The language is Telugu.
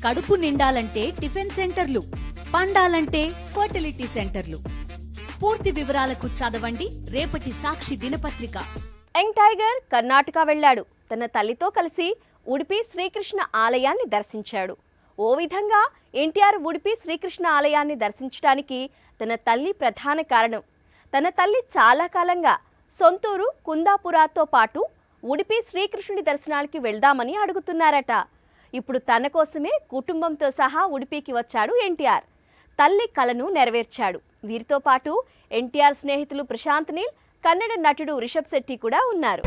కడుపు నిండాలంటే టిఫిన్ సెంటర్లు, పండాలంటే ఫర్టిలిటీ సెంటర్లు. పూర్తి వివరాలకు చదవండి రేపటి సాక్షి దినపత్రిక. యంగ్ టైగర్ కర్ణాటక వెళ్లాడు. తన తల్లితో కలిసి ఉడిపి శ్రీకృష్ణ ఆలయాన్ని దర్శించాడు. ఓ విధంగా ఎన్టీఆర్ ఉడిపి శ్రీకృష్ణ ఆలయాన్ని దర్శించడానికి తన తల్లి ప్రధాన కారణం. తన తల్లి చాలా కాలంగా సొంతూరు కుందాపురాతో పాటు ఉడిపి శ్రీకృష్ణుడి దర్శనానికి వెళ్దామని అడుగుతున్నారట. ఇప్పుడు తన కోసమే కుటుంబంతో సహా ఉడిపికి వచ్చాడు ఎన్టీఆర్. తల్లి కలను నెరవేర్చాడు. వీరితో పాటు ఎన్టీఆర్ స్నేహితులు ప్రశాంత్ నీల్, కన్నడ నటుడు రిషబ్ శెట్టి కూడా ఉన్నారు.